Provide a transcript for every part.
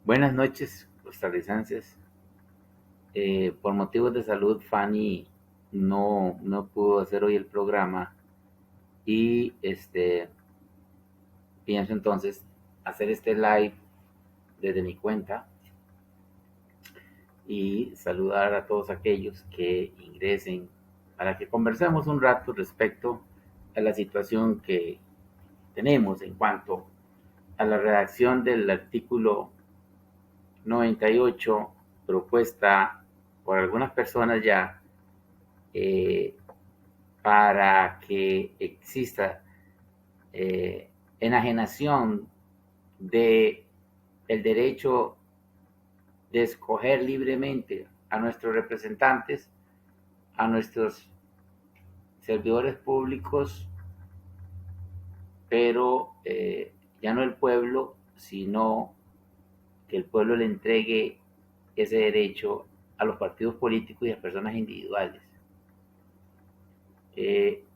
Buenas noches, costarricenses. Por motivos de salud, Fanny no pudo hacer hoy el programa y pienso entonces hacer este live desde mi cuenta y saludar a todos aquellos que ingresen para que conversemos un rato respecto a la situación que tenemos en cuanto a la redacción del artículo 98 propuesta por algunas personas ya eh, para que exista enajenación de el derecho de escoger libremente a nuestros representantes, a nuestros servidores públicos, pero ya no el pueblo, sino que el pueblo le entregue ese derecho a los partidos políticos y a personas individuales.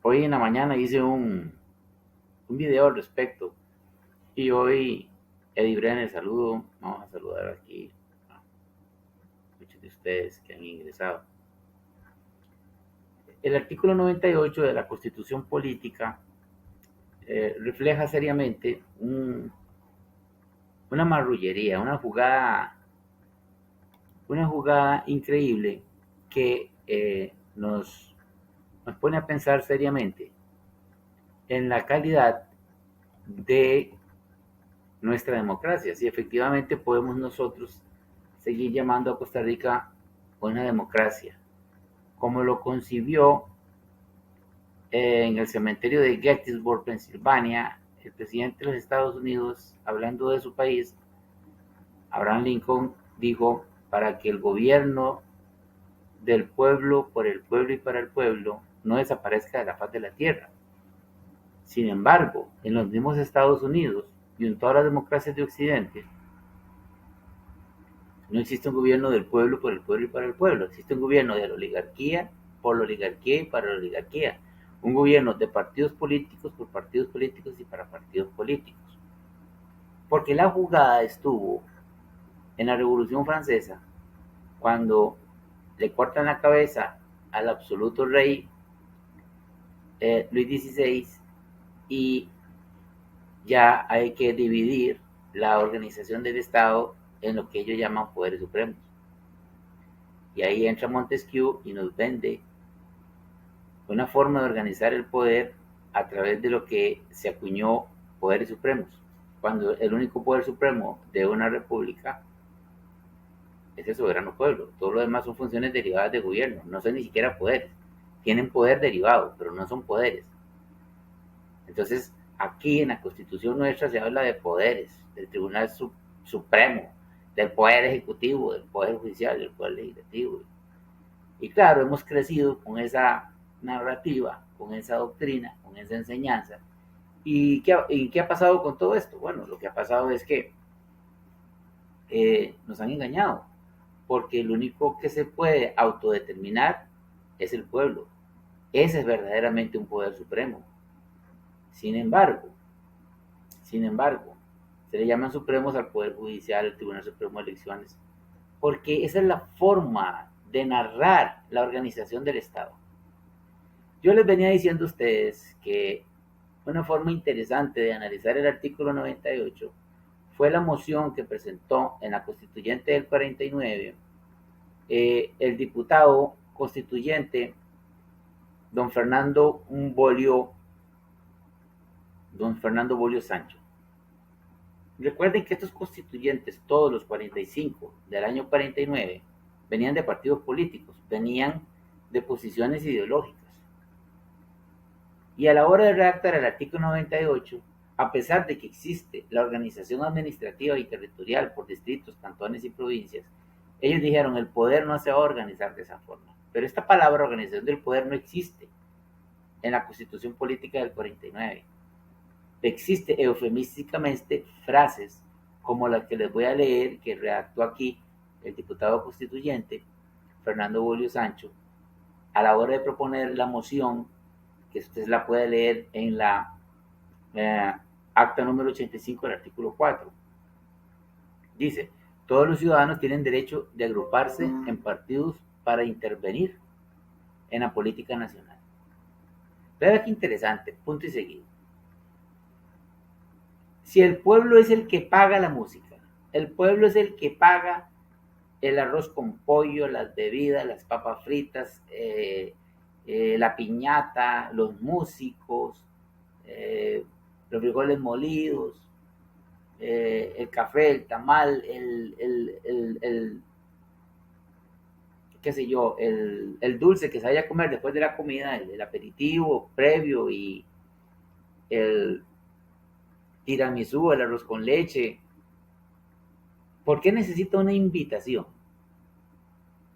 Hoy en la mañana hice un video al respecto y hoy Eddie Brenner, saludo, vamos a saludar aquí a muchos de ustedes que han ingresado. El artículo 98 de la Constitución Política refleja seriamente una marrullería, una jugada increíble que nos pone a pensar seriamente en la calidad de nuestra democracia, si efectivamente podemos nosotros seguir llamando a Costa Rica una democracia, como lo concibió en el cementerio de Gettysburg, Pensilvania, el presidente de los Estados Unidos, hablando de su país, Abraham Lincoln, dijo: para que el gobierno del pueblo, por el pueblo y para el pueblo, no desaparezca de la faz de la tierra. Sin embargo, en los mismos Estados Unidos y en todas las democracias de Occidente, no existe un gobierno del pueblo, por el pueblo y para el pueblo. Existe un gobierno de la oligarquía, por la oligarquía y para la oligarquía. Un gobierno de partidos políticos, por partidos políticos y para partidos políticos. Porque la jugada estuvo en la Revolución Francesa, cuando le cortan la cabeza al absoluto rey Luis XVI y ya hay que dividir la organización del Estado en lo que ellos llaman poderes supremos. Y ahí entra Montesquieu y nos vende una forma de organizar el poder a través de lo que se acuñó poderes supremos, cuando el único poder supremo de una república es el soberano pueblo. Todo lo demás son funciones derivadas de gobierno, no son ni siquiera poderes. Tienen poder derivado, pero no son poderes. Entonces, aquí en la Constitución nuestra se habla de poderes, del Tribunal Supremo, del Poder Ejecutivo, del Poder Judicial, del Poder Legislativo. Y claro, hemos crecido con esa narrativa, con esa doctrina, con esa enseñanza. ¿Y qué ha pasado con todo esto? Bueno, lo que ha pasado es que nos han engañado, porque el único que se puede autodeterminar es el pueblo. Ese es verdaderamente un poder supremo. Sin embargo, sin embargo, se le llaman supremos al Poder Judicial, al Tribunal Supremo de Elecciones, porque esa es la forma de narrar la organización del Estado. Yo les venía diciendo a ustedes que una forma interesante de analizar el artículo 98 fue la moción que presentó en la constituyente del 49 el diputado constituyente don Fernando Bolio, don Fernando Bolio Sancho. Recuerden que estos constituyentes, todos los 45 del año 49, venían de partidos políticos, venían de posiciones ideológicas. Y a la hora de redactar el artículo 98, a pesar de que existe la organización administrativa y territorial por distritos, cantones y provincias, ellos dijeron: el poder no se va a organizar de esa forma. Pero esta palabra organización del poder no existe en la Constitución Política del 49. Existe eufemísticamente frases como las que les voy a leer, que redactó aquí el diputado constituyente Fernando Bolio Sancho a la hora de proponer la moción, que usted la puede leer en la acta número 85 del artículo 4. Dice: Todos los ciudadanos tienen derecho de agruparse en partidos para intervenir en la política nacional. Vea qué interesante, punto y seguido. Si el pueblo es el que paga la música, el pueblo es el que paga el arroz con pollo, las bebidas, las papas fritas, la piñata, los músicos, los frijoles molidos, el café, el tamal, qué sé yo, el dulce que se vaya a comer después de la comida, el aperitivo previo y el tiramisú, el arroz con leche. ¿Por qué necesita una invitación?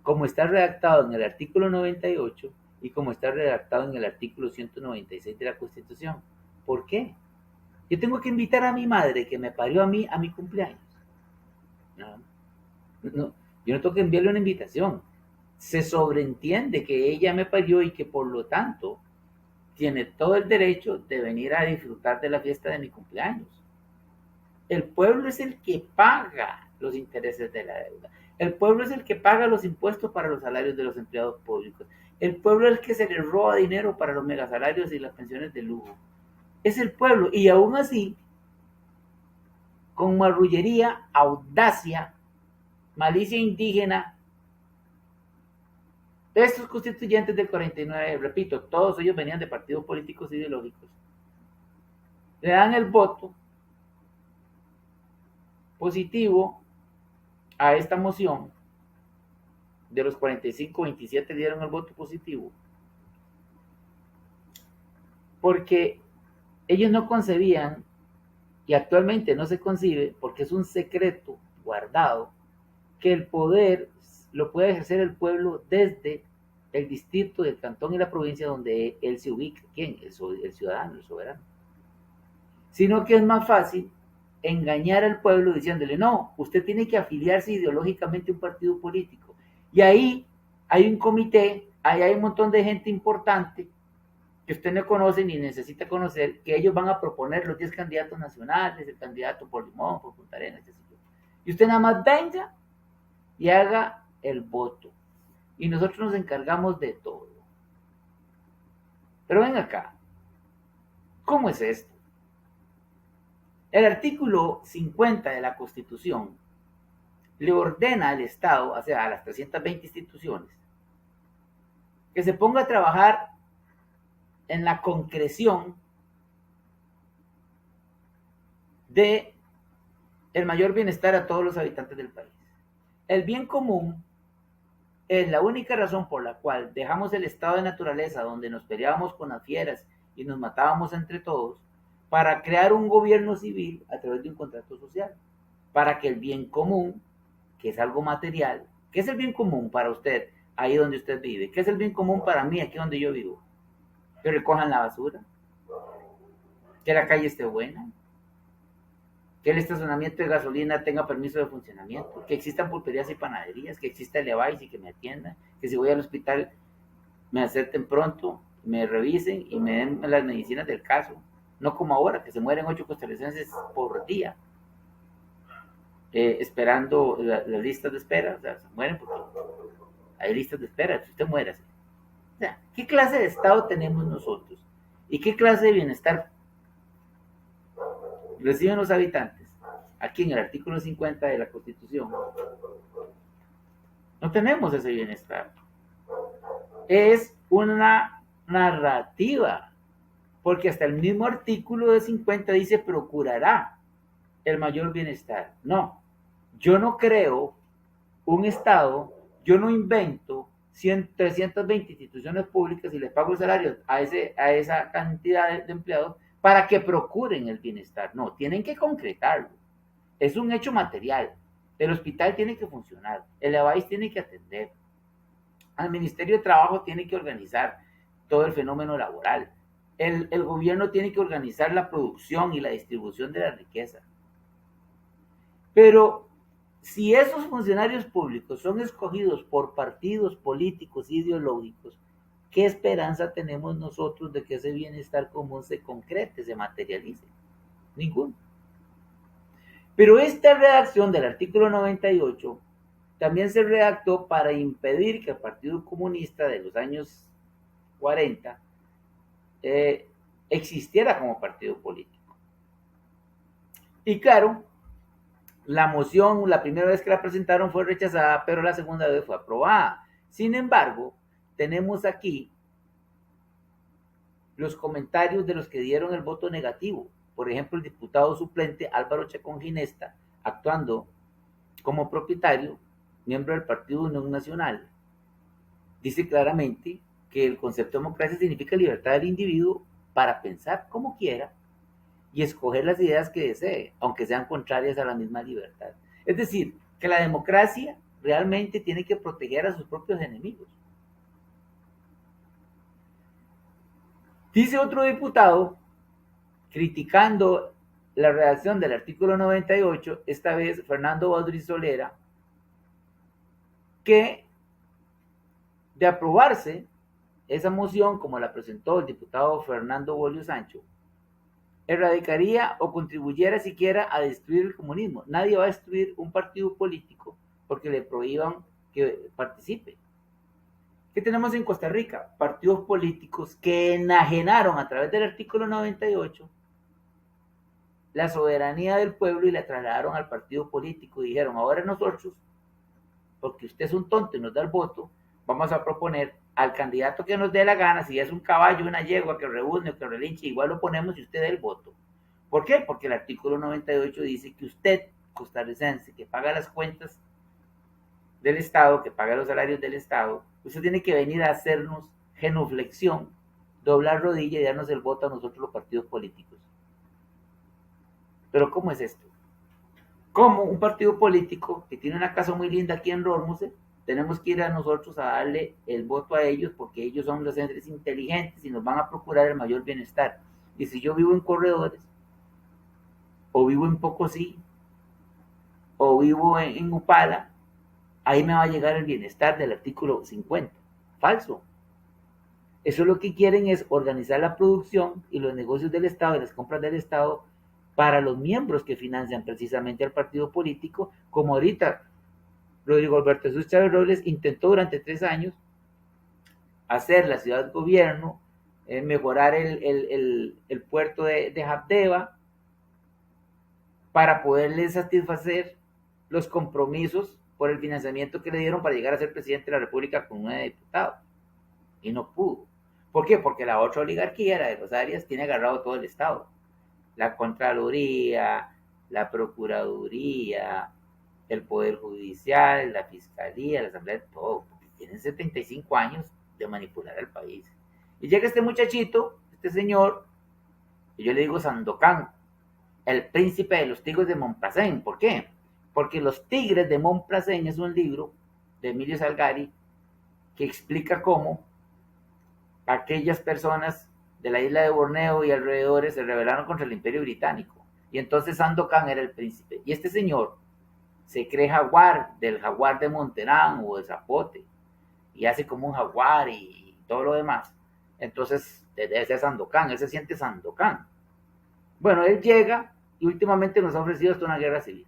Como está redactado en el artículo 98 y como está redactado en el artículo 196 de la Constitución. ¿Por qué? Yo tengo que invitar a mi madre que me parió a mí a mi cumpleaños. No, no, yo no tengo que enviarle una invitación. Se sobreentiende que ella me parió y que por lo tanto tiene todo el derecho de venir a disfrutar de la fiesta de mi cumpleaños. El pueblo es el que paga los intereses de la deuda. El pueblo es el que paga los impuestos para los salarios de los empleados públicos. El pueblo es el que se le roba dinero para los megasalarios y las pensiones de lujo. Es el pueblo. Y aún así, con marrullería, audacia, malicia indígena, estos constituyentes del 49, repito, todos ellos venían de partidos políticos ideológicos, le dan el voto positivo a esta moción. De los 45, 27 dieron el voto positivo, porque ellos no concebían, y actualmente no se concibe, porque es un secreto guardado, que el poder lo puede ejercer el pueblo desde el distrito, del cantón y la provincia donde él se ubica. ¿Quién? El ciudadano, el soberano. Sino que es más fácil engañar al pueblo diciéndole, no, usted tiene que afiliarse ideológicamente a un partido político. Y ahí hay un comité, ahí hay un montón de gente importante que usted no conoce ni necesita conocer, que ellos van a proponer los 10 candidatos nacionales, el candidato por Limón, por Punta Arenas, etc. Y usted nada más venga y haga el voto. Y nosotros nos encargamos de todo. Pero ven acá, ¿cómo es esto? El artículo 50 de la Constitución le ordena al Estado, o sea, a las 320 instituciones, que se ponga a trabajar en la concreción de el mayor bienestar a todos los habitantes del país. El bien común es la única razón por la cual dejamos el estado de naturaleza donde nos peleábamos con las fieras y nos matábamos entre todos para crear un gobierno civil a través de un contrato social, para que el bien común, que es algo material, ¿qué es el bien común para usted ahí donde usted vive? ¿Qué es el bien común para mí aquí donde yo vivo? Que recojan la basura, que la calle esté buena, que el estacionamiento de gasolina tenga permiso de funcionamiento, que existan pulperías y panaderías, que exista el Levi's y que me atiendan, que si voy al hospital me acerten pronto, me revisen y me den las medicinas del caso. No como ahora, que se mueren 8 costarricenses por día, esperando las listas de espera. O sea, se mueren porque hay listas de espera, si usted muere así. O sea, ¿qué clase de Estado tenemos nosotros? ¿Y qué clase de bienestar reciben los habitantes? Aquí en el artículo 50 de la Constitución no tenemos ese bienestar. Es una narrativa, porque hasta el mismo artículo de 50 dice procurará el mayor bienestar. No, yo no creo un Estado, yo no invento 320 instituciones públicas y les pago el salario a esa cantidad de empleados para que procuren el bienestar. No, tienen que concretarlo. Es un hecho material. El hospital tiene que funcionar, el EVAIS tiene que atender, el Ministerio de Trabajo tiene que organizar todo el fenómeno laboral, el gobierno tiene que organizar la producción y la distribución de la riqueza. Pero si esos funcionarios públicos son escogidos por partidos políticos ideológicos, ¿qué esperanza tenemos nosotros de que ese bienestar común se concrete, se materialice? Ninguno. Pero esta redacción del artículo 98 también se redactó para impedir que el Partido Comunista de los años 40 existiera como partido político. Y claro, la moción, la primera vez que la presentaron fue rechazada, pero la segunda vez fue aprobada. Sin embargo, tenemos aquí los comentarios de los que dieron el voto negativo. Por ejemplo, el diputado suplente Álvaro Chacón Ginesta, actuando como propietario, miembro del Partido Unión Nacional, dice claramente que el concepto de democracia significa libertad del individuo para pensar como quiera y escoger las ideas que desee, aunque sean contrarias a la misma libertad. Es decir, que la democracia realmente tiene que proteger a sus propios enemigos. Dice otro diputado, criticando la redacción del artículo 98, esta vez Fernando Baudry Solera, que de aprobarse esa moción, como la presentó el diputado Fernando Bolio Sancho, erradicaría o contribuyera siquiera a destruir el comunismo. Nadie va a destruir un partido político porque le prohíban que participe. ¿Qué tenemos en Costa Rica? Partidos políticos que enajenaron a través del artículo 98 la soberanía del pueblo y la trasladaron al partido político y dijeron, ahora nosotros, porque usted es un tonto y nos da el voto, vamos a proponer al candidato que nos dé la gana, si es un caballo, una yegua que reúne o que relinche, igual lo ponemos y usted dé el voto. ¿Por qué? Porque el artículo 98 dice que usted, costarricense, que paga las cuentas del Estado, que paga los salarios del Estado, usted tiene que venir a hacernos genuflexión, doblar rodilla y darnos el voto a nosotros los partidos políticos. Pero ¿cómo es esto? ¿Cómo un partido político que tiene una casa muy linda aquí en Rormuse, tenemos que ir a nosotros a darle el voto a ellos porque ellos son los seres inteligentes y nos van a procurar el mayor bienestar? Y si yo vivo en Corredores, o vivo en Pocosí, o vivo en Upala, ahí me va a llegar el bienestar del artículo 50. Falso. Eso lo que quieren es organizar la producción y los negocios del Estado y las compras del Estado para los miembros que financian precisamente al partido político, como ahorita Rodrigo Alberto Jesús Chávez Robles intentó durante 3 años hacer la ciudad gobierno, mejorar el puerto de Jabdeva para poderle satisfacer los compromisos por el financiamiento que le dieron para llegar a ser presidente de la República con 9 diputados. Y no pudo. ¿Por qué? Porque la otra oligarquía, la de los Arias, tiene agarrado todo el Estado. La Contraloría, la Procuraduría, el Poder Judicial, la Fiscalía, la Asamblea, todo. Tienen 75 años de manipular al país. Y llega este muchachito, este señor, y yo le digo Sandokan, el príncipe de los tigres de Montplaisén. ¿Por qué? Porque Los Tigres de Montplaisén es un libro de Emilio Salgari que explica cómo aquellas personas de la isla de Borneo y alrededores se rebelaron contra el Imperio Británico. Y entonces Sandokan era el príncipe. Y este señor se cree jaguar, del jaguar de Monterán o de Zapote, y hace como un jaguar y todo lo demás. Entonces, ese es Sandokan, él se siente Sandokan. Bueno, él llega y últimamente nos ha ofrecido hasta una guerra civil.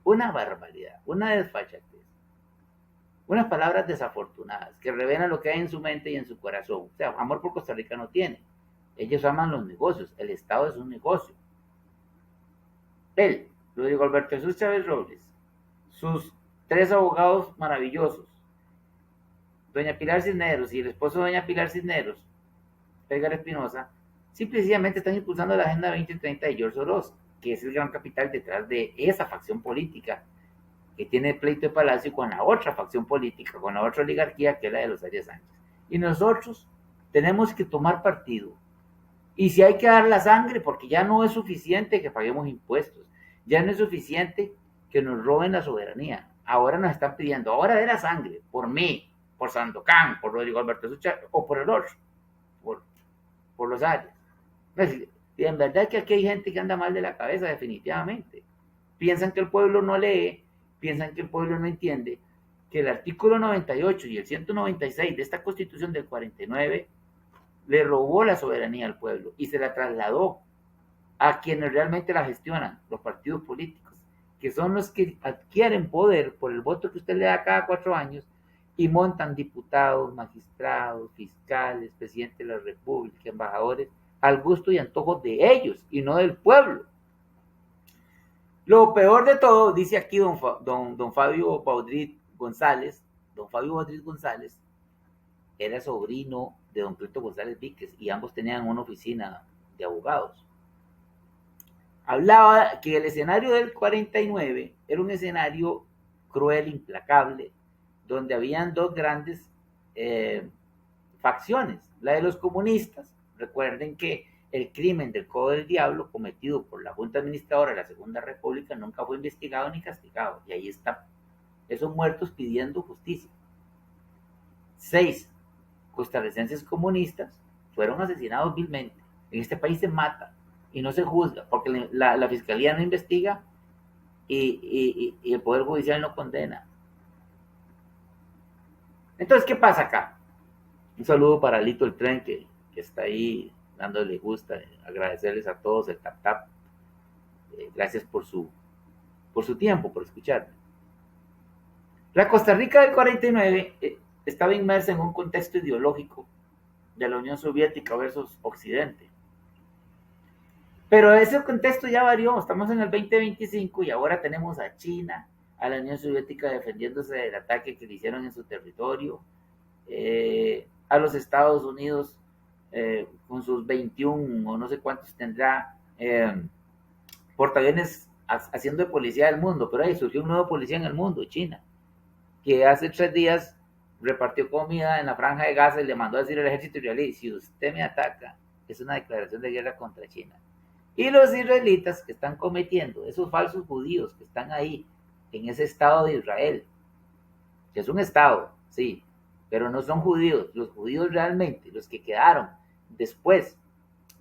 Una barbaridad, una desfachatez. Unas palabras desafortunadas que revelan lo que hay en su mente y en su corazón. O sea, amor por Costa Rica no tiene. Ellos aman los negocios, el Estado es un negocio. Él, Rodrigo Alberto Jesús Chávez Robles, sus 3 abogados maravillosos, doña Pilar Cisneros y el esposo de doña Pilar Cisneros, Edgar Espinosa, simplemente están impulsando la Agenda 2030 de George Soros, que es el gran capital detrás de esa facción política que tiene pleito de palacio con la otra facción política, con la otra oligarquía, que es la de los Arias Sánchez. Y nosotros tenemos que tomar partido. Y si hay que dar la sangre, porque ya no es suficiente que paguemos impuestos, ya no es suficiente que nos roben la soberanía. Ahora nos están pidiendo, ahora de la sangre, por mí, por Sandokan, por Rodrigo Alberto Sucha, o por el otro, por los Arias. Y en verdad que aquí hay gente que anda mal de la cabeza, definitivamente. Piensan que el pueblo no lee, piensan que el pueblo no entiende que el artículo 98 y el 196 de esta Constitución del 49 le robó la soberanía al pueblo y se la trasladó a quienes realmente la gestionan, los partidos políticos. que son los que adquieren poder por el voto que usted le da cada 4 años y montan diputados, magistrados, fiscales, presidente de la República, embajadores, al gusto y antojo de ellos y no del pueblo. Lo peor de todo, dice aquí don Fabio Baudrit González, don Fabio Baudrit González era sobrino de don Cleto González Víquez y ambos tenían una oficina de abogados. Hablaba que el escenario del 49 era un escenario cruel, implacable, donde habían dos grandes facciones. La de los comunistas, recuerden que el crimen del Codo del Diablo cometido por la Junta Administradora de la Segunda República nunca fue investigado ni castigado. Y ahí están esos muertos pidiendo justicia. 6 costarricenses comunistas fueron asesinados vilmente. En este país se mata y no se juzga porque la fiscalía no investiga y el Poder Judicial no condena. Entonces, ¿qué pasa acá? Un saludo para Lito el Tren que está ahí dándole gusta, agradecerles a todos el tap tap. Gracias por su tiempo, por escucharme. La Costa Rica del 49 estaba inmersa en un contexto ideológico de la Unión Soviética versus Occidente. Pero ese contexto ya varió, estamos en el 2025 y ahora tenemos a China, a la Unión Soviética defendiéndose del ataque que le hicieron en su territorio, a los Estados Unidos con sus 21 o no sé cuántos tendrá portaaviones haciendo de policía del mundo, pero ahí surgió un nuevo policía en el mundo, China, que hace 3 días repartió comida en la franja de Gaza y le mandó a decir al ejército israelí, si usted me ataca, es una declaración de guerra contra China. Y los israelitas que están cometiendo, esos falsos judíos que están ahí, en ese Estado de Israel, que es un Estado, sí, pero no son judíos. Los judíos realmente, los que quedaron después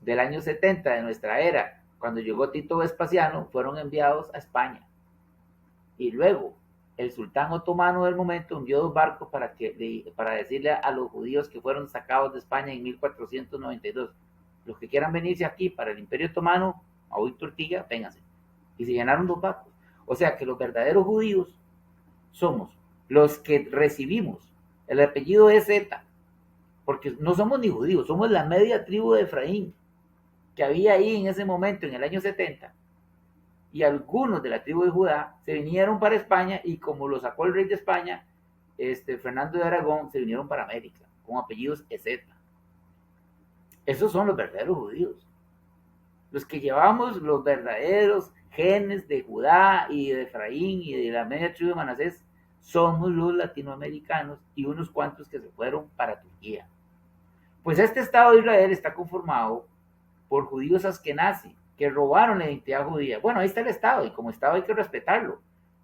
del año 70 de nuestra era, cuando llegó Tito Vespasiano, fueron enviados a España. Y luego, el sultán otomano del momento envió 2 barcos para decirle a los judíos que fueron sacados de España en 1492, los que quieran venirse aquí para el Imperio Otomano, a hoy tortilla, vénganse. Y se llenaron 2 barcos. O sea que los verdaderos judíos somos los que recibimos el apellido de Z, porque no somos ni judíos, somos la media tribu de Efraín, que había ahí en ese momento, en el año 70, y algunos de la tribu de Judá se vinieron para España, y como lo sacó el rey de España, Fernando de Aragón, se vinieron para América, con apellidos EZ. Esos son los verdaderos judíos, los que llevamos los verdaderos genes de Judá y de Efraín y de la media tribu de Manasés, somos los latinoamericanos y unos cuantos que se fueron para Turquía. Pues este Estado de Israel está conformado por judíos askenazí que robaron la identidad judía. Bueno, ahí está el Estado y como Estado hay que respetarlo,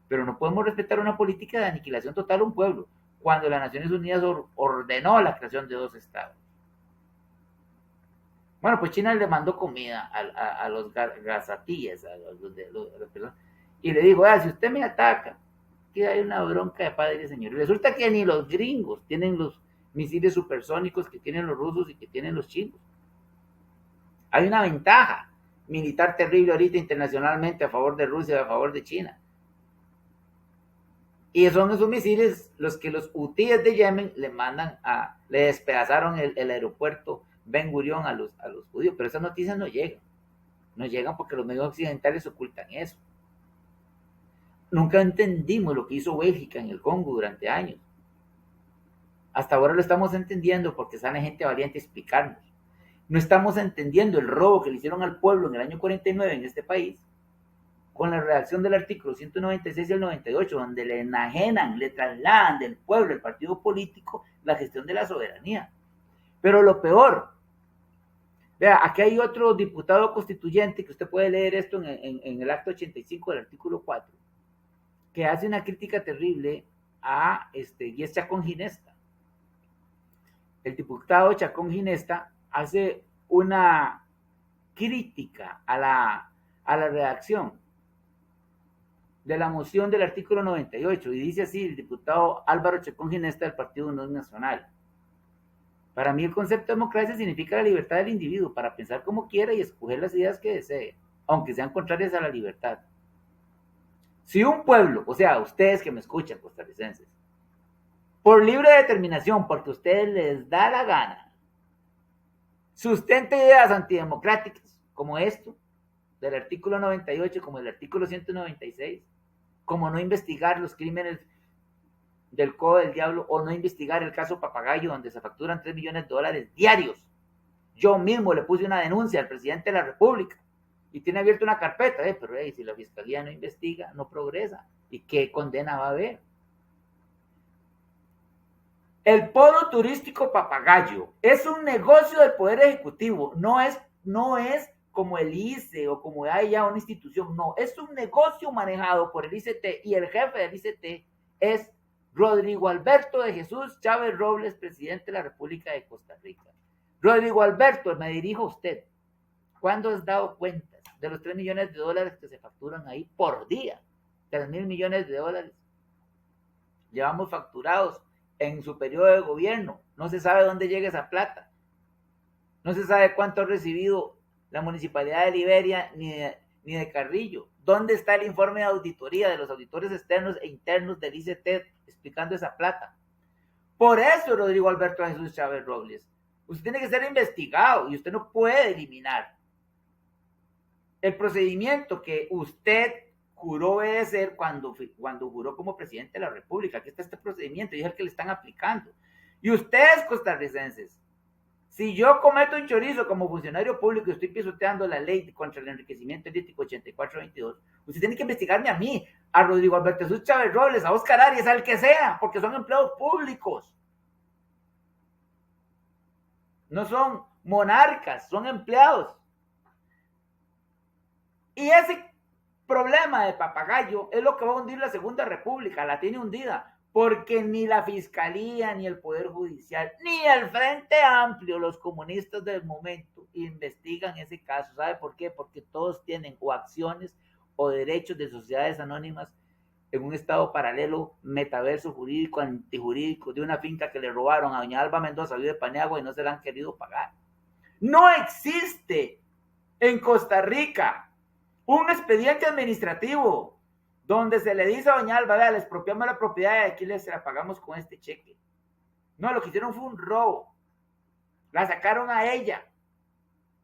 pero no podemos respetar una política de aniquilación total a un pueblo cuando las Naciones Unidas ordenó la creación de 2 estados. Bueno, pues China le mandó comida a los gazatíes, a las personas, y le dijo, si usted me ataca, que hay una bronca de padre y señor. Y resulta que ni los gringos tienen los misiles supersónicos que tienen los rusos y que tienen los chinos. Hay una ventaja militar terrible ahorita internacionalmente a favor de Rusia y a favor de China. Y son esos misiles los que los hutíes de Yemen le despedazaron el aeropuerto Ben Gurión a los judíos, pero esas noticias no llegan porque los medios occidentales ocultan eso. Nunca entendimos lo que hizo Bélgica en el Congo durante años. Hasta ahora lo estamos entendiendo porque sale gente valiente a explicarnos. No estamos entendiendo el robo que le hicieron al pueblo en el año 49 en este país, con la redacción del artículo 196 y el 98, donde le enajenan, le trasladan del pueblo, el partido político, la gestión de la soberanía. Pero lo peor, vea, aquí hay otro diputado constituyente, que usted puede leer esto en el acto 85 del artículo 4, que hace una crítica terrible y es Chacón Ginesta. El diputado Chacón Ginesta hace una crítica a la redacción de la moción del artículo 98 y dice así el diputado Álvaro Chacón Ginesta del Partido Unión Nacional. Para mí el concepto de democracia significa la libertad del individuo para pensar como quiera y escoger las ideas que desee, aunque sean contrarias a la libertad. Si un pueblo, o sea, ustedes que me escuchan, costarricenses, por libre determinación, porque a ustedes les da la gana, sustenta ideas antidemocráticas como esto, del artículo 98, como el artículo 196, como no investigar los crímenes del Codo del Diablo o no investigar el caso Papagayo, donde se facturan 3 millones de dólares diarios. Yo mismo le puse una denuncia al presidente de la República y tiene abierta una carpeta, pero si la fiscalía no investiga, no progresa. ¿Y qué condena va a haber? El polo turístico Papagayo es un negocio del Poder Ejecutivo, no es como el ICE o como hay ya una institución, no, es un negocio manejado por el ICT y el jefe del ICT es Rodrigo Alberto de Jesús Chávez Robles, presidente de la República de Costa Rica. Rodrigo Alberto, me dirijo a usted. ¿Cuándo has dado cuenta de los 3 millones de dólares que se facturan ahí por día? 3.000 millones de dólares. Llevamos facturados en su periodo de gobierno. No se sabe dónde llega esa plata. No se sabe cuánto ha recibido la Municipalidad de Liberia ni de Carrillo. ¿Dónde está el informe de auditoría de los auditores externos e internos del ICT explicando esa plata? Por eso, Rodrigo Alberto Jesús Chávez Robles, usted tiene que ser investigado y usted no puede eliminar el procedimiento que usted juró obedecer cuando juró como presidente de la República. Aquí está este procedimiento y es el que le están aplicando. Y ustedes, costarricenses, si yo cometo un chorizo como funcionario público y estoy pisoteando la ley contra el enriquecimiento ilícito 8422, usted tiene que investigarme a mí, a Rodrigo Alberto Jesús Chávez Robles, a Oscar Arias, al que sea, porque son empleados públicos. No son monarcas, son empleados. Y ese problema de Papagayo es lo que va a hundir la Segunda República, la tiene hundida, porque ni la Fiscalía, ni el Poder Judicial, ni el Frente Amplio, los comunistas del momento, investigan ese caso. ¿Sabe por qué? Porque todos tienen o acciones o derechos de sociedades anónimas en un estado paralelo, metaverso jurídico, antijurídico, de una finca que le robaron a doña Alba Mendoza, vive de Paniagua, y no se la han querido pagar. No existe en Costa Rica un expediente administrativo donde se le dice a doña Alba, vea, le expropiamos la propiedad y aquí se la pagamos con este cheque. No, lo que hicieron fue un robo. La sacaron a ella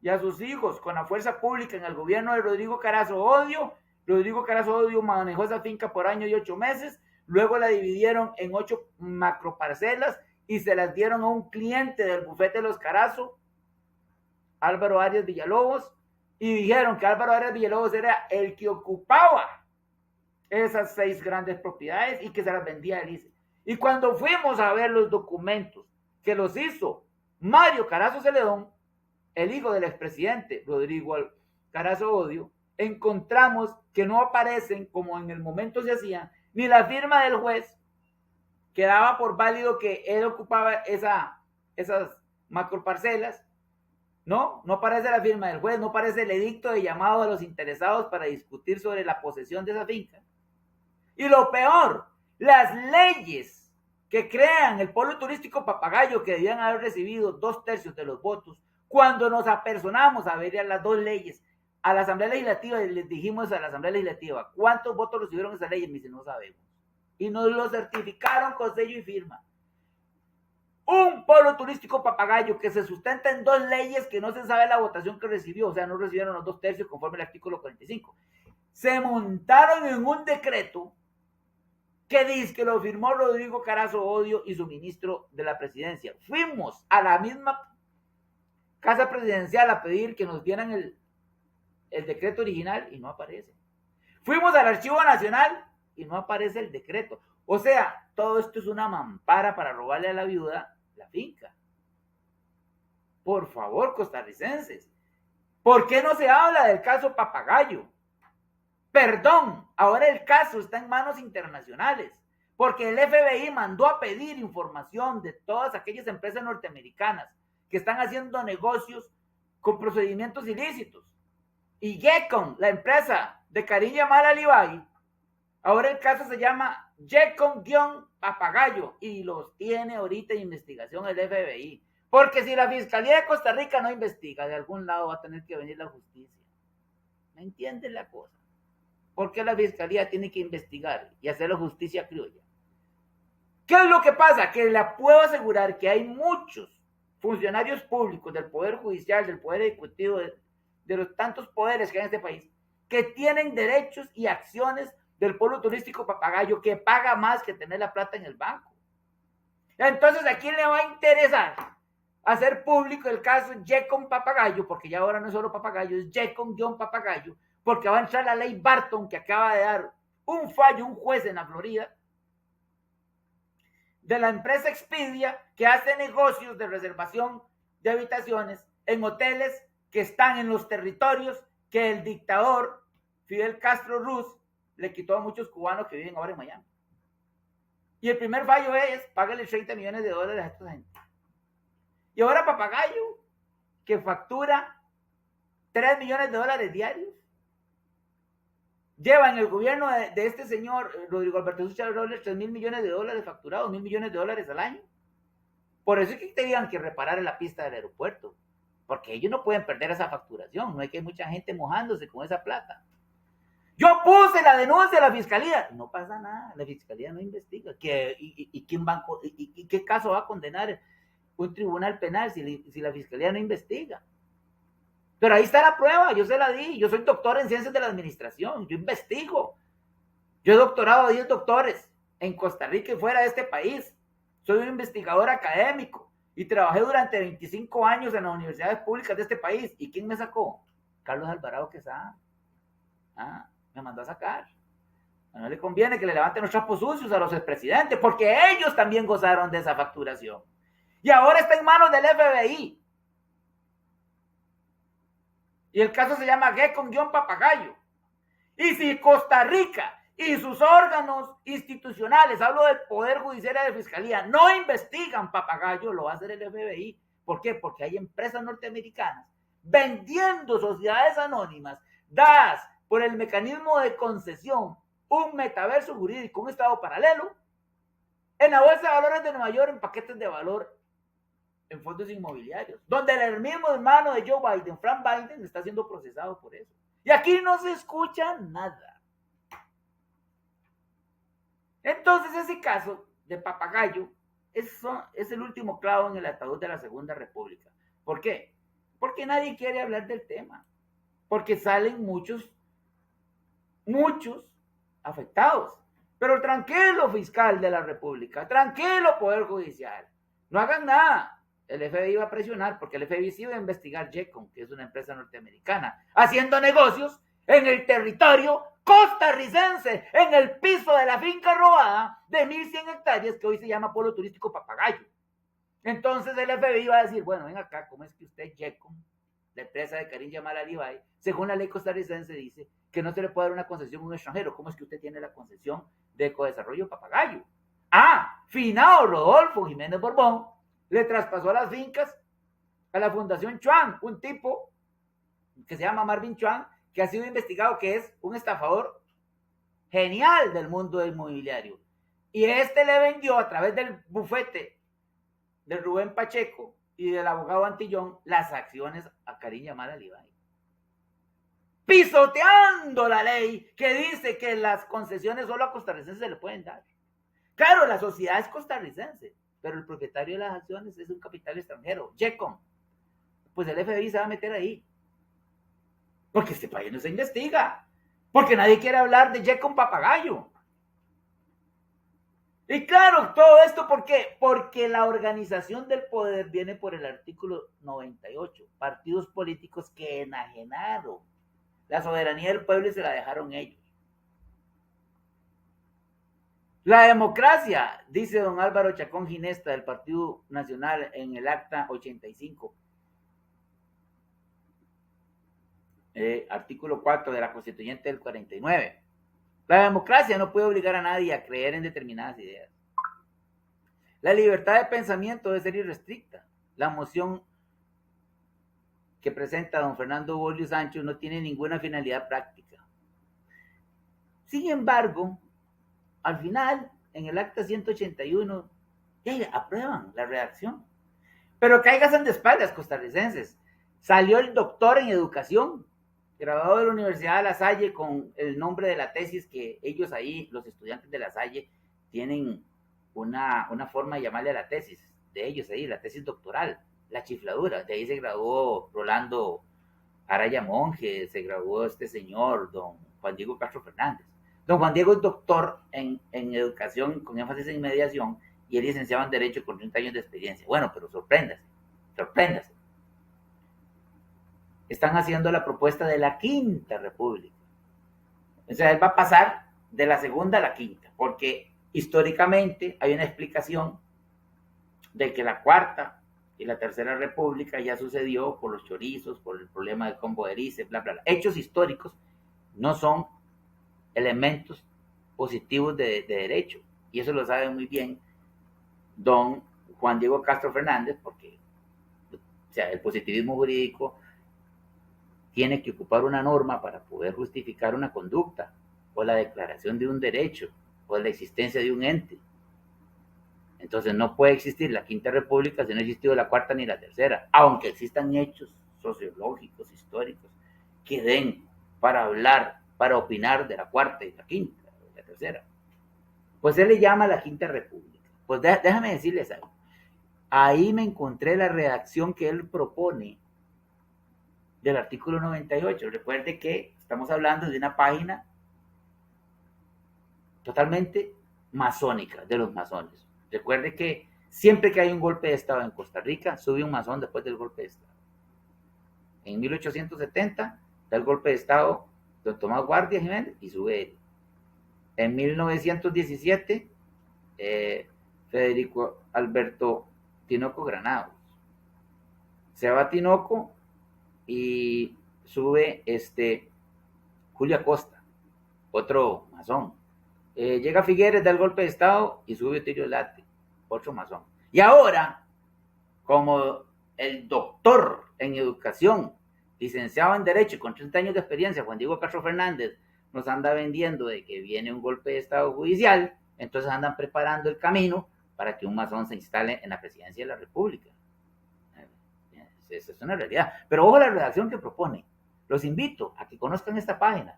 y a sus hijos con la fuerza pública en el gobierno de Rodrigo Carazo Odio. Rodrigo Carazo Odio manejó esa finca por año y 8 meses, luego la dividieron en 8 macroparcelas y se las dieron a un cliente del bufete de los Carazo, Álvaro Arias Villalobos, y dijeron que Álvaro Arias Villalobos era el que ocupaba esas 6 grandes propiedades y que se las vendía a ICE. Y cuando fuimos a ver los documentos que los hizo Mario Carazo Celedón, el hijo del expresidente Rodrigo Carazo Odio, encontramos que no aparecen, como en el momento se hacía, ni la firma del juez que daba por válido que él ocupaba esas macroparcelas. No aparece la firma del juez, no aparece el edicto de llamado a los interesados para discutir sobre la posesión de esa finca. Y lo peor, las leyes que crean el polo turístico Papagayo, que debían haber recibido 2/3 de los votos, cuando nos apersonamos a ver las 2 leyes a la Asamblea Legislativa, y les dijimos a la Asamblea Legislativa, ¿cuántos votos recibieron esas leyes? Me dicen, no sabemos. Y nos lo certificaron con sello y firma. Un polo turístico Papagayo que se sustenta en 2 leyes que no se sabe la votación que recibió, o sea, no recibieron los 2/3 conforme al artículo 45. Se montaron en un decreto que dice que lo firmó Rodrigo Carazo Odio y su ministro de la presidencia. Fuimos a la misma casa presidencial a pedir que nos dieran el decreto original y no aparece. Fuimos al Archivo Nacional y no aparece el decreto. O sea, todo esto es una mampara para robarle a la viuda la finca. Por favor, costarricenses, ¿por qué no se habla del caso Papagayo? Perdón, ahora el caso está en manos internacionales, porque el FBI mandó a pedir información de todas aquellas empresas norteamericanas que están haciendo negocios con procedimientos ilícitos. Y Yecon, la empresa de Karim Yamal Alibay, ahora el caso se llama Yecon-Papagayo y los tiene ahorita en investigación el FBI. Porque si la Fiscalía de Costa Rica no investiga, de algún lado va a tener que venir la justicia. ¿Me entienden la cosa? porque la fiscalía tiene que investigar y hacer la justicia criolla. ¿Qué es lo que pasa? Que le puedo asegurar que hay muchos funcionarios públicos del Poder Judicial, del Poder Ejecutivo, de los tantos poderes que hay en este país, que tienen derechos y acciones del pueblo turístico Papagayo, que paga más que tener la plata en el banco. Entonces, ¿a quién le va a interesar hacer público el caso Yecon Papagayo? Porque ya ahora no es solo Papagayo, es Yecon-Papagayo, porque va a entrar la ley Barton, que acaba de dar un fallo, un juez en la Florida, de la empresa Expedia, que hace negocios de reservación de habitaciones en hoteles que están en los territorios que el dictador Fidel Castro Ruz le quitó a muchos cubanos que viven ahora en Miami. Y el primer fallo es, págale 30 millones de dólares a esta gente. Y ahora Papagayo, que factura 3 millones de dólares diarios, lleva en el gobierno de este señor Rodrigo Alberto Suchar Robles 3 mil millones de dólares facturados, 1.000 millones de dólares al año. Por eso es que tenían que reparar la pista del aeropuerto, porque ellos no pueden perder esa facturación, no hay que hay mucha gente mojándose con esa plata. Yo puse la denuncia a la fiscalía, no pasa nada, la fiscalía no investiga. ¿Y qué caso va a condenar un tribunal penal si la fiscalía no investiga? Pero ahí está la prueba, yo se la di, yo soy doctor en ciencias de la administración, yo investigo. Yo he doctorado a 10 doctores en Costa Rica y fuera de este país. Soy un investigador académico y trabajé durante 25 años en las universidades públicas de este país. ¿Y quién me sacó? Carlos Alvarado Quesada. Me mandó a sacar. No le conviene que le levanten los trapos sucios a los expresidentes, porque ellos también gozaron de esa facturación. Y ahora está en manos del FBI. Y el caso se llama Yecon-Papagayo. Y si Costa Rica y sus órganos institucionales, hablo del Poder Judicial y de Fiscalía, no investigan Papagayo, lo va a hacer el FBI. ¿Por qué? Porque hay empresas norteamericanas vendiendo sociedades anónimas dadas por el mecanismo de concesión, un metaverso jurídico, un estado paralelo, en la Bolsa de Valores de Nueva York en paquetes de valor en fondos inmobiliarios, donde el mismo hermano de Joe Biden, Frank Biden, está siendo procesado por eso. Y aquí no se escucha nada. Entonces ese caso de Papagayo es el último clavo en el ataúd de la Segunda República. ¿Por qué? Porque nadie quiere hablar del tema. Porque salen muchos afectados. Pero tranquilo, fiscal de la República, tranquilo, Poder Judicial, no hagan nada. El FBI va a presionar porque el FBI sí va a investigar Yecon, que es una empresa norteamericana, haciendo negocios en el territorio costarricense, en el piso de la finca robada de 1.100 hectáreas que hoy se llama Polo Turístico Papagayo. Entonces el FBI va a decir, bueno, ven acá, ¿cómo es que usted Yecon, la empresa de Karim Yamal Alibay, según la ley costarricense dice que no se le puede dar una concesión a un extranjero? ¿Cómo es que usted tiene la concesión de Ecodesarrollo Papagayo? Finado Rodolfo Jiménez Borbón le traspasó las fincas a la Fundación Chuan, un tipo que se llama Marvin Chuan, que ha sido investigado que es un estafador genial del mundo inmobiliario. Y este le vendió a través del bufete de Rubén Pacheco y del abogado Antillón las acciones a Karim Yamal Alibay, pisoteando la ley que dice que las concesiones solo a costarricenses se le pueden dar. Claro, la sociedad es costarricense, pero el propietario de las acciones es un capital extranjero, Yecon. Pues el FBI se va a meter ahí, porque este país no se investiga, porque nadie quiere hablar de Yecon Papagayo. Y claro, todo esto, ¿por qué? Porque la organización del poder viene por el artículo 98, partidos políticos que enajenaron la soberanía del pueblo y se la dejaron ellos. La democracia, dice don Álvaro Chacón Ginesta del Partido Nacional en el acta 85, artículo 4 de la Constituyente del 49. La democracia no puede obligar a nadie a creer en determinadas ideas. La libertad de pensamiento debe ser irrestricta. La moción que presenta don Fernando Bolio Sancho no tiene ninguna finalidad práctica. Sin embargo, al final, en el acta 181, aprueban la redacción. Pero cáiganse de espaldas, costarricenses. Salió el doctor en educación, graduado de la Universidad de La Salle con el nombre de la tesis que ellos ahí, los estudiantes de La Salle, tienen una forma de llamarle a la tesis de ellos ahí, la tesis doctoral, la chifladura. De ahí se graduó Rolando Araya Monge, se graduó este señor, don Juan Diego Castro Fernández. Don Juan Diego es doctor en educación con énfasis en mediación y es licenciado en Derecho con 30 años de experiencia. Bueno, pero sorpréndase, sorpréndase. Están haciendo la propuesta de la Quinta República. O sea, él va a pasar de la segunda a la quinta, porque históricamente hay una explicación de que la Cuarta y la Tercera República ya sucedió por los chorizos, por el problema del combo de Erice, bla, bla, bla. Hechos históricos no son elementos positivos de derecho. Y eso lo sabe muy bien don Juan Diego Castro Fernández, porque o sea, el positivismo jurídico tiene que ocupar una norma para poder justificar una conducta, o la declaración de un derecho, o la existencia de un ente. Entonces no puede existir la Quinta República si no ha existido la Cuarta ni la Tercera, aunque existan hechos sociológicos, históricos, que den para hablar, para opinar de la Cuarta y la Quinta, y la Tercera. Pues él le llama la Quinta República. Pues déjame decirles algo. Ahí me encontré la redacción que él propone del artículo 98. Recuerde que estamos hablando de una página totalmente masónica, de los masones. Recuerde que siempre que hay un golpe de Estado en Costa Rica, sube un masón después del golpe de Estado. En 1870 da el golpe de Estado don Tomás Guardia Jiménez y sube él. En 1917, Federico Alberto Tinoco Granados. Se va Tinoco y sube Julio Acosta, otro masón. Llega Figueres, da el golpe de Estado y sube Otilio Late, otro masón. Y ahora, como el doctor en educación, licenciado en Derecho y con 30 años de experiencia, Juan Diego Castro Fernández, nos anda vendiendo de que viene un golpe de Estado judicial, entonces andan preparando el camino para que un masón se instale en la presidencia de la República. Esa es una realidad. Pero ojo a la redacción que propone. Los invito a que conozcan esta página.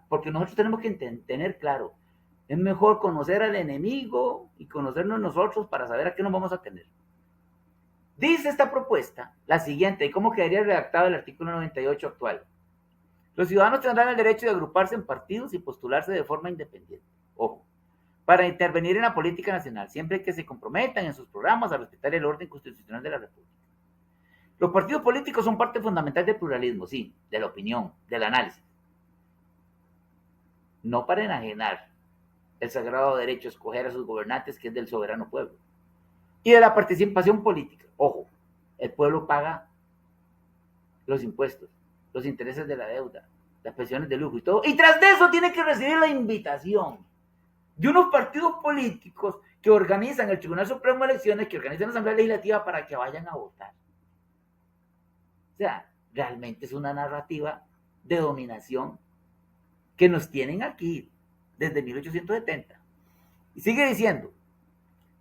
Porque nosotros tenemos que tener claro, es mejor conocer al enemigo y conocernos nosotros para saber a qué nos vamos a tener. Dice esta propuesta la siguiente, y cómo quedaría redactado el artículo 98 actual. Los ciudadanos tendrán el derecho de agruparse en partidos y postularse de forma independiente. Ojo, para intervenir en la política nacional, siempre que se comprometan en sus programas a respetar el orden constitucional de la República. Los partidos políticos son parte fundamental del pluralismo, sí, de la opinión, del análisis. No para enajenar el sagrado derecho a escoger a sus gobernantes, que es del soberano pueblo. Y de la participación política. Ojo, el pueblo paga los impuestos, los intereses de la deuda, las pensiones de lujo y todo. Y tras de eso tiene que recibir la invitación de unos partidos políticos que organizan el Tribunal Supremo de Elecciones, que organizan la Asamblea Legislativa para que vayan a votar. O sea, realmente es una narrativa de dominación que nos tienen aquí desde 1870. Y sigue diciendo,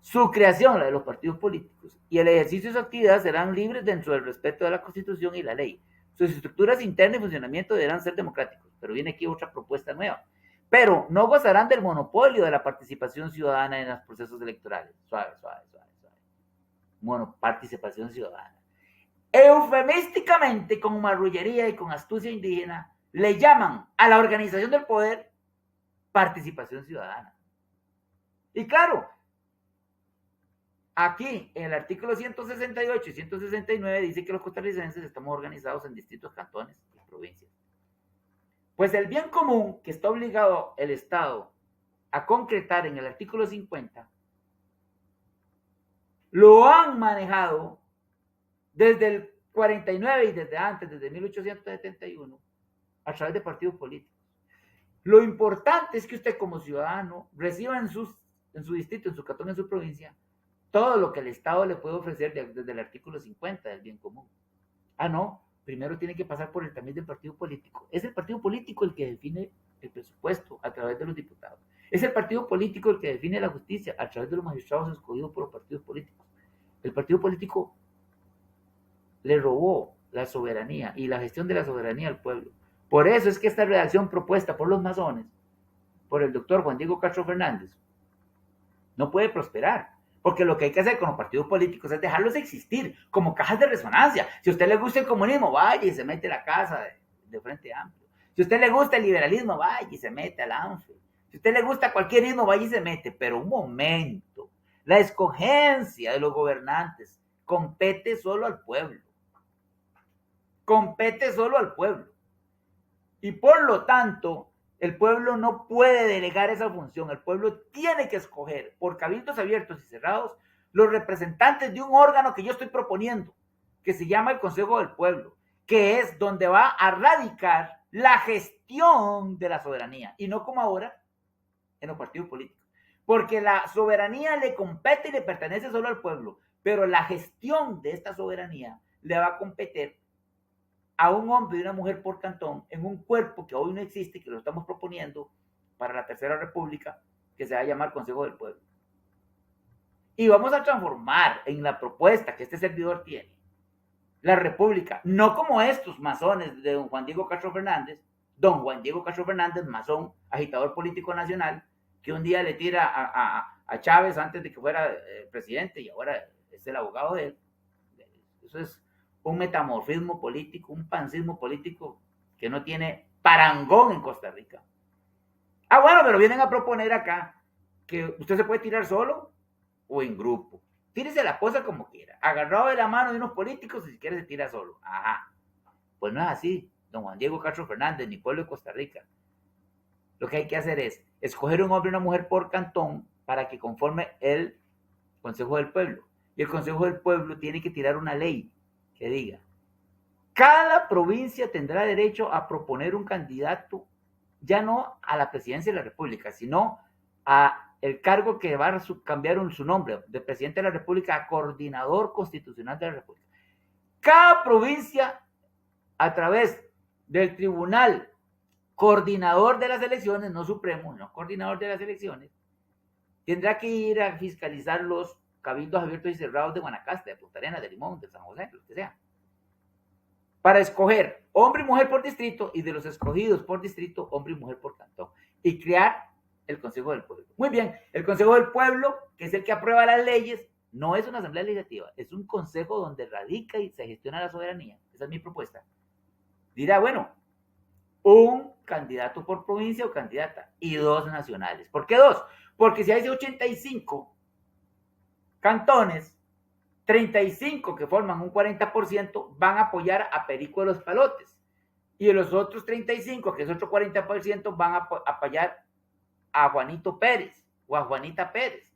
su creación, la de los partidos políticos, y el ejercicio de su actividad serán libres dentro del respeto de la Constitución y la ley. Sus estructuras internas y funcionamiento deberán ser democráticos. Pero viene aquí otra propuesta nueva. Pero no gozarán del monopolio de la participación ciudadana en los procesos electorales. Suave. Participación ciudadana. Eufemísticamente, con marrullería y con astucia indígena, le llaman a la organización del poder participación ciudadana. Y claro, aquí en el artículo 168 y 169 dice que los costarricenses estamos organizados en distintos cantones y provincias. Pues el bien común que está obligado el Estado a concretar en el artículo 50 lo han manejado desde el 49 y desde antes, desde 1871, a través de partidos políticos. Lo importante es que usted como ciudadano reciba en su distrito, en su cantón, en su provincia, todo lo que el Estado le puede ofrecer desde el artículo 50 del bien común. No, primero tiene que pasar por el tamiz del partido político. Es el partido político el que define el presupuesto a través de los diputados. Es el partido político el que define la justicia a través de los magistrados escogidos por los partidos políticos. El partido político le robó la soberanía y la gestión de la soberanía del pueblo. Por eso es que esta redacción propuesta por los masones, por el doctor Juan Diego Castro Fernández, no puede prosperar. Porque lo que hay que hacer con los partidos políticos es dejarlos existir como cajas de resonancia. Si a usted le gusta el comunismo, vaya y se mete a la casa de Frente Amplio. Si a usted le gusta el liberalismo, vaya y se mete al ANFE. Si a usted le gusta cualquier ismo, vaya y se mete. Pero un momento, la escogencia de los gobernantes compete solo al pueblo. Compete solo al pueblo. Y por lo tanto, el pueblo no puede delegar esa función. El pueblo tiene que escoger por cabildos abiertos y cerrados los representantes de un órgano que yo estoy proponiendo, que se llama el Consejo del Pueblo, que es donde va a radicar la gestión de la soberanía, y no como ahora en los partidos políticos. Porque la soberanía le compete y le pertenece solo al pueblo, pero la gestión de esta soberanía le va a competir a un hombre y una mujer por cantón en un cuerpo que hoy no existe, que lo estamos proponiendo para la Tercera República, que se va a llamar Consejo del Pueblo. Y vamos a transformar en la propuesta que este servidor tiene la República, no como estos masones de don Juan Diego Castro Fernández, don Juan Diego Castro Fernández, masón, agitador político nacional, que un día le tira a Chávez antes de que fuera presidente y ahora es el abogado de él. Eso es un metamorfismo político, un pancismo político que no tiene parangón en Costa Rica. Ah, bueno, pero vienen a proponer acá que usted se puede tirar solo o en grupo. Tírese la cosa como quiera, agarrado de la mano de unos políticos y si quiere se tira solo. Ajá. Pues no es así, don Juan Diego Castro Fernández, ni pueblo de Costa Rica. Lo que hay que hacer es escoger un hombre y una mujer por cantón para que conforme el Consejo del Pueblo. Y el Consejo del Pueblo tiene que tirar una ley que diga, cada provincia tendrá derecho a proponer un candidato, ya no a la presidencia de la República, sino a el cargo que va a cambiar su nombre, de presidente de la República a coordinador constitucional de la República. Cada provincia, a través del tribunal coordinador de las elecciones, no supremo, no coordinador de las elecciones, tendrá que ir a fiscalizar los cabildos abiertos y cerrados de Guanacaste, de Punta Arenas, de Limón, de San José, lo que sea, para escoger hombre y mujer por distrito, y de los escogidos por distrito, hombre y mujer por cantón, y crear el Consejo del Pueblo. Muy bien, el Consejo del Pueblo, que es el que aprueba las leyes, no es una asamblea legislativa, es un consejo donde radica y se gestiona la soberanía. Esa es mi propuesta. Dirá, bueno, un candidato por provincia o candidata y 2 nacionales. ¿Por qué 2? Porque si hay 85 cantones, 35 que forman un 40% van a apoyar a Perico de los Palotes, y los otros 35, que es otro 40%, van a apoyar a Juanito Pérez o a Juanita Pérez,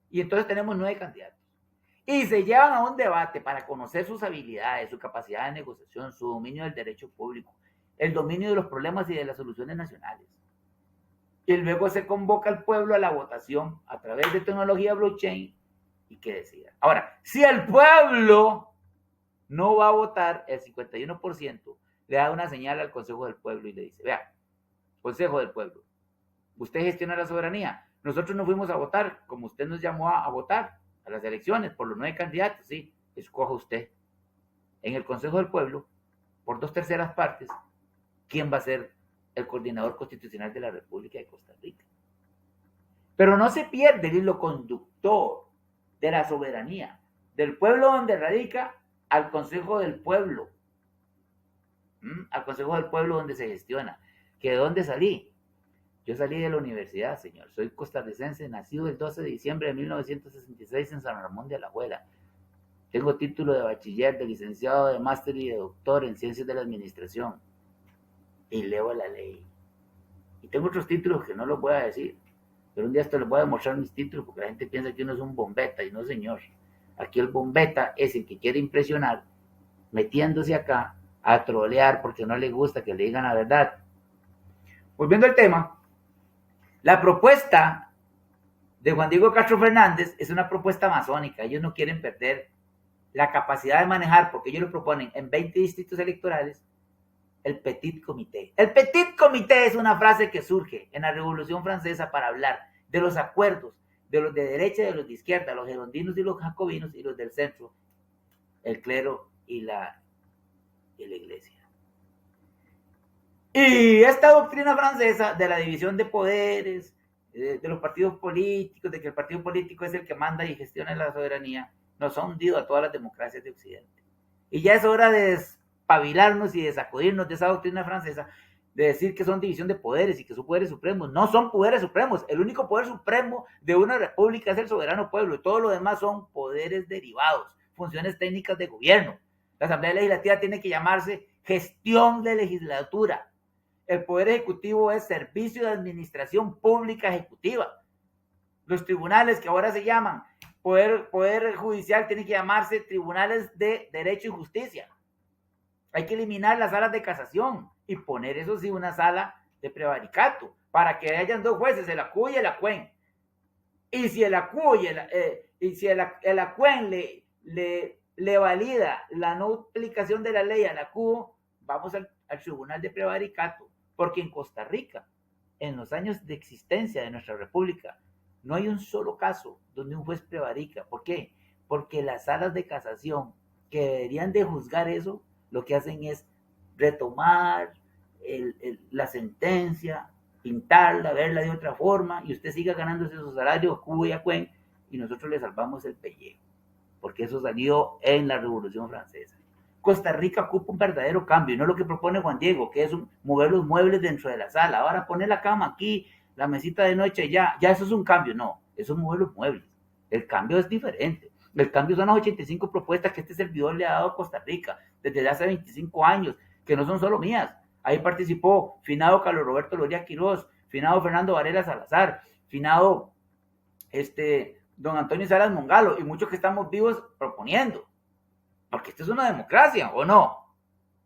y entonces tenemos 9 candidatos. Y se llevan a un debate para conocer sus habilidades, su capacidad de negociación, su dominio del derecho público, el dominio de los problemas y de las soluciones nacionales. Y luego se convoca al pueblo a la votación a través de tecnología blockchain y que decida. Ahora, si el pueblo no va a votar, el 51% le da una señal al Consejo del Pueblo y le dice, vea, Consejo del Pueblo, usted gestiona la soberanía, nosotros no fuimos a votar como usted nos llamó a votar a las elecciones por los 9 candidatos, sí, escoja usted en el Consejo del Pueblo, por 2/3 partes, quién va a ser el coordinador constitucional de la República de Costa Rica. Pero no se pierde el hilo conductor de la soberanía, del pueblo donde radica al Consejo del Pueblo, al Consejo del Pueblo donde se gestiona. ¿Que de dónde salí? Yo salí de la universidad, señor. Soy costarricense, nacido el 12 de diciembre de 1966 en San Ramón de Alajuela. Tengo título de bachiller, de licenciado, de máster y de doctor en ciencias de la administración. Y leo la ley. Y tengo otros títulos que no los voy a decir. Pero un día hasta les voy a demostrar mis títulos porque la gente piensa que uno es un bombeta y no, señor. Aquí el bombeta es el que quiere impresionar metiéndose acá a trolear porque no le gusta que le digan la verdad. Volviendo al tema, la propuesta de Juan Diego Castro Fernández es una propuesta masónica. Ellos no quieren perder la capacidad de manejar, porque ellos lo proponen en 20 distritos electorales, el petit comité. El petit comité es una frase que surge en la Revolución Francesa para hablar de los acuerdos de los de derecha y de los de izquierda, los girondinos y los jacobinos, y los del centro, el clero y la y la iglesia. Y esta doctrina francesa de la división de poderes, de los partidos políticos, de que el partido político es el que manda y gestiona la soberanía, nos ha hundido a todas las democracias de Occidente. Y ya es hora de despabilarnos y de sacudirnos de esa doctrina francesa, de decir que son división de poderes y que son poderes supremos. No son poderes supremos. El único poder supremo de una república es el soberano pueblo, y todo lo demás son poderes derivados, funciones técnicas de gobierno. La Asamblea Legislativa tiene que llamarse gestión de legislatura. El Poder Ejecutivo es Servicio de Administración Pública Ejecutiva. Los tribunales, que ahora se llaman Poder Judicial, tienen que llamarse Tribunales de Derecho y Justicia. Hay que eliminar las salas de casación y poner, eso sí, una sala de prevaricato, para que hayan dos jueces, el ACU y el ACUEN. Y si el ACU el ACUEN le valida la no aplicación de la ley al ACU, vamos al Tribunal de Prevaricato. Porque en Costa Rica, en los años de existencia de nuestra república, no hay un solo caso donde un juez prevarica. ¿Por qué? Porque las salas de casación que deberían de juzgar eso, lo que hacen es retomar la sentencia, pintarla, verla de otra forma, y usted siga ganándose su salario, cubo y acuen, y nosotros le salvamos el pellejo. Porque eso salió en la Revolución Francesa. Costa Rica ocupa un verdadero cambio, y no lo que propone Juan Diego, que es mover los muebles dentro de la sala. Ahora poner la cama aquí, la mesita de noche, ya eso es un cambio. No, eso es mover los muebles. El cambio es diferente. El cambio son las 85 propuestas que este servidor le ha dado a Costa Rica desde hace 25 años, que no son solo mías. Ahí participó finado Carlos Roberto Loria Quirós, finado Fernando Varela Salazar, finado don Antonio Salas Mongalo, y muchos que estamos vivos proponiendo. Porque esto es una democracia, ¿o no?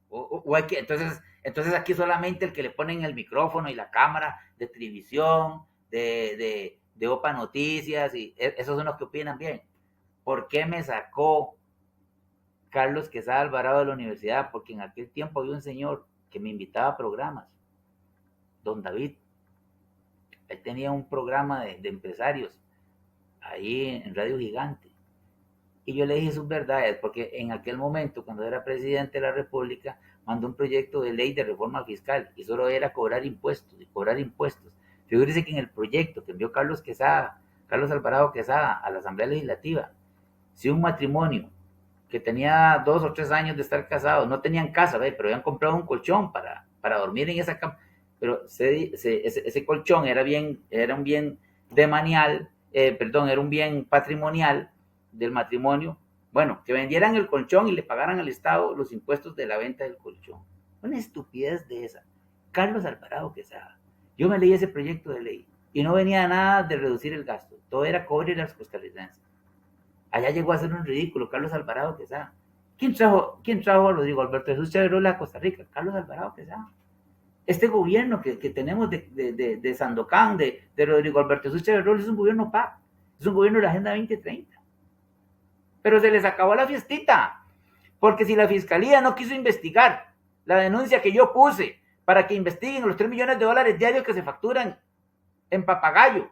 O hay que, entonces aquí solamente el que le ponen el micrófono y la cámara de televisión, de OPA Noticias, y esos son los que opinan bien. ¿Por qué me sacó Carlos Quesada Alvarado de la universidad? Porque en aquel tiempo había un señor que me invitaba a programas, don David. Él tenía un programa de empresarios ahí en Radio Gigante. Y yo le dije sus verdades, porque en aquel momento, cuando era presidente de la República, mandó un proyecto de ley de reforma fiscal, y solo era cobrar impuestos, y cobrar impuestos. Figúrese que en el proyecto que envió Carlos Alvarado Quesada a la Asamblea Legislativa, si un matrimonio que tenía 2 o 3 años de estar casados, no tenían casa, pero habían comprado un colchón para dormir en esa cama, pero ese colchón era un bien demanial, era un bien patrimonial del matrimonio, bueno, que vendieran el colchón y le pagaran al Estado los impuestos de la venta del colchón. Una estupidez de esa. Carlos Alvarado Quesada. Yo me leí ese proyecto de ley y no venía nada de reducir el gasto. Todo era cobre a los costarricenses. Allá llegó a ser un ridículo Carlos Alvarado Quesada. ¿Quién trajo a Rodrigo Alberto Jesús Chaverol a Costa Rica? Carlos Alvarado Quesada. Este gobierno que tenemos de Sandokan, de Rodrigo Alberto Jesús Chaverol, es un gobierno PAC. Es un gobierno de la Agenda 2030. Pero se les acabó la fiestita, porque si la fiscalía no quiso investigar la denuncia que yo puse para que investiguen los $3 millones diarios que se facturan en Papagayo,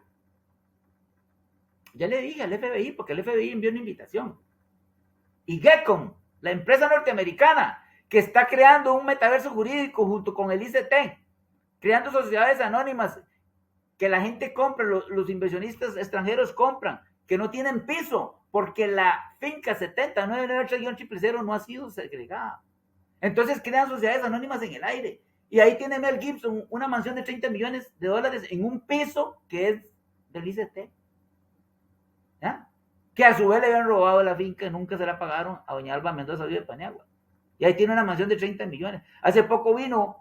ya le dije al FBI, porque el FBI envió una invitación, y Gekon, la empresa norteamericana que está creando un metaverso jurídico junto con el ICT, creando sociedades anónimas que la gente compra, los inversionistas extranjeros compran, que no tienen piso, porque la finca 7993-000 no ha sido segregada. Entonces crean sociedades anónimas en el aire. Y ahí tiene Mel Gibson una mansión de $30 millones en un piso que es del ICT. ¿Ya? Que a su vez le habían robado la finca y nunca se la pagaron a doña Alba Mendoza de Paniagua. Y ahí tiene una mansión de 30 millones. Hace poco vino